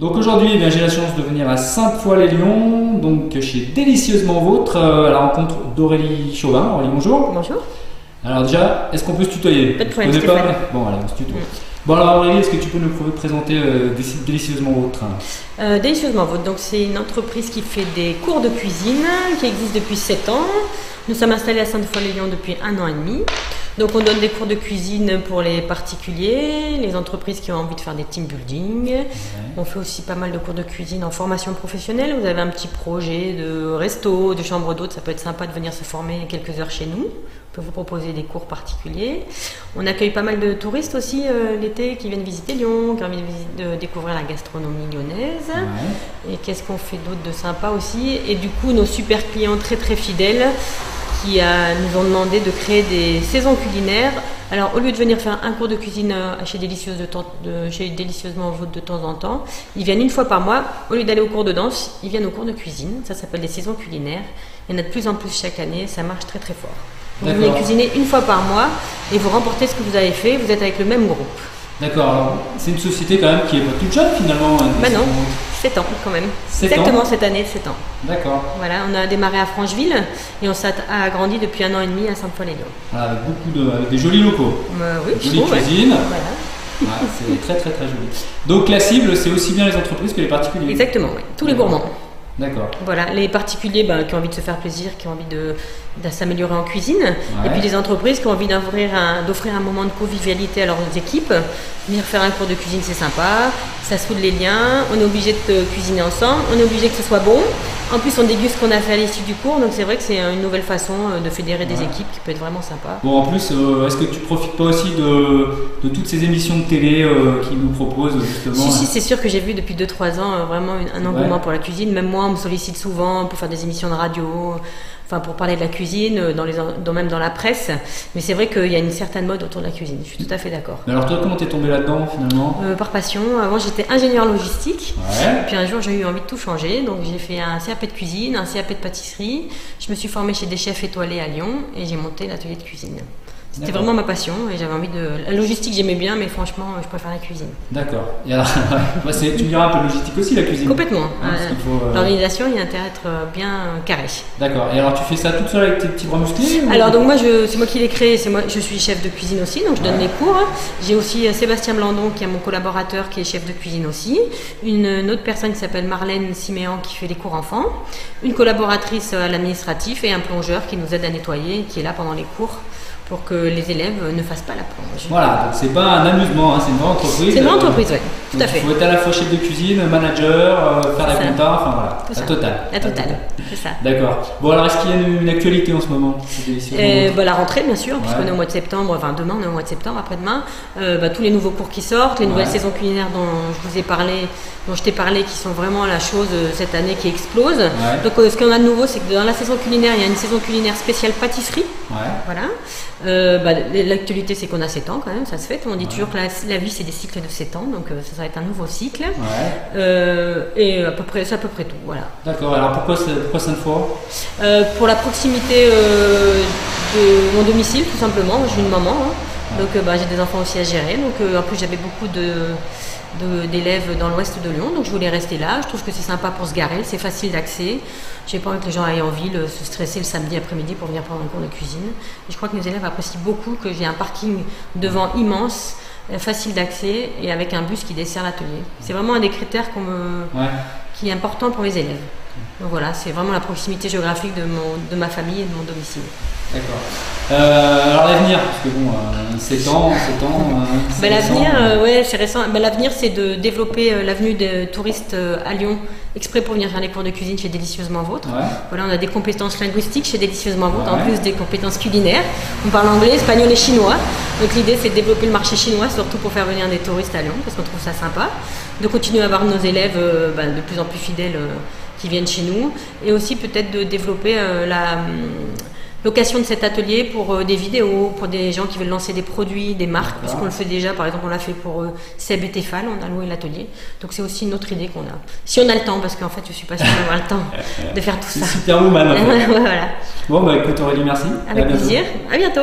Donc aujourd'hui, eh j'ai la chance de venir à Sainte-Foy-les-Lyons, donc chez Délicieusement Vôtre, à la rencontre d'Aurélie Chauvin. Aurélie, bonjour. Bonjour. Alors déjà, est-ce qu'on peut se tutoyer? Pas de problème, Stéphane. Bon, allez, on se tutoie. Bon alors Aurélie, est-ce que tu peux nous présenter Délicieusement Vôtre? Délicieusement Vôtre, donc c'est une entreprise qui fait des cours de cuisine, qui existe depuis 7 ans. Nous sommes installés à Sainte-Foy-les-Lyons depuis 1 an et demi. Donc on donne des cours de cuisine pour les particuliers, les entreprises qui ont envie de faire des team building. Ouais. On fait aussi pas mal de cours de cuisine en formation professionnelle. Vous avez un petit projet de resto, de chambre d'hôte, ça peut être sympa de venir se former quelques heures chez nous. On peut vous proposer des cours particuliers. On accueille pas mal de touristes aussi l'été qui viennent visiter Lyon, qui ont envie de découvrir la gastronomie lyonnaise. Ouais. Et qu'est-ce qu'on fait d'autre de sympa aussi? Et du coup, nos super clients très très fidèles qui nous ont demandé de créer des saisons culinaires. Alors, au lieu de venir faire un cours de cuisine chez Délicieusement Vôtre de temps en temps, ils viennent une fois par mois. Au lieu d'aller au cours de danse, ils viennent au cours de cuisine. Ça s'appelle des saisons culinaires. Il y en a de plus en plus chaque année. Ça marche très très fort. Vous venez cuisiner une fois par mois et vous remportez ce que vous avez fait. Vous êtes avec le même groupe. D'accord. C'est une société quand même qui n'est pas toute jeune finalement. Bah non, 7 ans quand même. 7 Exactement ans. cette année, 7 ans. D'accord. Voilà, on a démarré à Francheville et on s'est agrandi depuis 1 an et demi à Sainte-Foy-les-Lyons. Voilà, avec des jolis locaux. Oui, jolie cuisine. Ouais. Voilà. Ouais, c'est très très très joli. Donc la cible, c'est aussi bien les entreprises que les particuliers. Exactement, oui. Tous les gourmands. D'accord. Voilà, les particuliers qui ont envie de se faire plaisir, qui ont envie de s'améliorer en cuisine, ouais. Et puis les entreprises qui ont envie d'offrir un moment de convivialité à leurs équipes. Venir faire un cours de cuisine, c'est sympa, ça soude les liens, on est obligé de cuisiner ensemble, on est obligé que ce soit bon. En plus, on déguste ce qu'on a fait à l'issue du cours, donc c'est vrai que c'est une nouvelle façon de fédérer des équipes qui peut être vraiment sympa. Bon, en plus, est-ce que tu profites pas aussi de toutes ces émissions de télé qui nous proposent justement? Si, c'est sûr que j'ai vu depuis 2-3 ans vraiment un engouement pour la cuisine. Même moi, on me sollicite souvent pour faire des émissions de radio, pour parler de la cuisine, même dans la presse. Mais c'est vrai qu'il y a une certaine mode autour de la cuisine, je suis tout à fait d'accord. Mais alors toi, comment t'es tombé là-dedans finalement? Par passion. Avant, j'étais ingénieur logistique. Ouais. Puis un jour, j'ai eu envie de tout changer. Donc j'ai fait un CAP de cuisine, un CAP de pâtisserie. Je me suis formée chez des chefs étoilés à Lyon et j'ai monté l'atelier de cuisine. C'était vraiment ma passion et j'avais envie de... La logistique, j'aimais bien, mais franchement, je préfère la cuisine. D'accord. Et alors, tu me diras un peu logistique aussi, la cuisine? Complètement. L'organisation, il y a intérêt à être bien carré. D'accord. Et alors, tu fais ça toute seule avec tes petits bras musclés? Alors, donc moi, c'est moi qui l'ai créé. Je suis chef de cuisine aussi, donc je donne les cours. J'ai aussi Sébastien Blandon, qui est mon collaborateur, qui est chef de cuisine aussi. Une autre personne qui s'appelle Marlène Siméan, qui fait les cours enfants. Une collaboratrice à l'administratif et un plongeur qui nous aide à nettoyer, qui est là pendant les cours, pour que les élèves ne fassent pas la plonge. Voilà, donc c'est pas un amusement, c'est une vraie entreprise. C'est une vraie entreprise, oui, tout à fait. Il faut être à la fois chef de cuisine, manager, faire la compta, enfin voilà, la totale. La totale, c'est ça. D'accord. Bon alors, est-ce qu'il y a une actualité en ce moment? La rentrée, bien sûr, puisqu'on est au mois de septembre, demain on est au mois de septembre, après-demain. Tous les nouveaux cours qui sortent, les nouvelles saisons culinaires dont je t'ai parlé, qui sont vraiment la chose cette année qui explose. Ouais. Donc ce qu'on a de nouveau, c'est que dans la saison culinaire, il y a une saison culinaire spéciale pâtisserie. Ouais. Voilà. L'actualité, c'est qu'on a 7 ans quand même, ça se fait. On dit toujours que la vie, c'est des cycles de 7 ans, donc ça va être un nouveau cycle. Ouais. Et c'est à peu près tout, voilà. D'accord, alors pourquoi Sainte-Foy? Pour la proximité de mon domicile, tout simplement. Moi, je suis une maman, donc j'ai des enfants aussi à gérer. Donc en plus, j'avais beaucoup d'élèves dans l'ouest de Lyon, donc je voulais rester là. Je trouve que c'est sympa pour se garer, c'est facile d'accès. J'ai pas envie que les gens aillent en ville se stresser le samedi après-midi pour venir prendre un cours de cuisine. Et je crois que mes élèves apprécient beaucoup que j'ai un parking devant immense, facile d'accès et avec un bus qui dessert l'atelier. C'est vraiment un des critères qui est important pour mes élèves. Donc voilà, c'est vraiment la proximité géographique de ma famille et de mon domicile. D'accord. Alors l'avenir, parce que bon, 7 ans. L'avenir, c'est récent. L'avenir, c'est de développer l'avenue des touristes à Lyon, exprès pour venir faire des cours de cuisine chez Délicieusement Vôtre. Ouais. Voilà, on a des compétences linguistiques chez Délicieusement Vôtre, en plus des compétences culinaires. On parle anglais, espagnol et chinois. Donc l'idée, c'est de développer le marché chinois, surtout pour faire venir des touristes à Lyon, parce qu'on trouve ça sympa. De continuer à avoir nos élèves de plus en plus fidèles qui viennent chez nous, et aussi peut-être de développer la location de cet atelier pour des vidéos, pour des gens qui veulent lancer des produits, des marques, parce qu'on le fait déjà. Par exemple, on l'a fait pour Seb et Tefal, on a loué l'atelier. Donc c'est aussi une autre idée qu'on a. Si on a le temps, parce qu'en fait je suis pas sûre d'avoir le temps de faire tout ça. C'est Superwoman. Voilà. Bon écoute Aurélie, merci. Avec plaisir. À bientôt.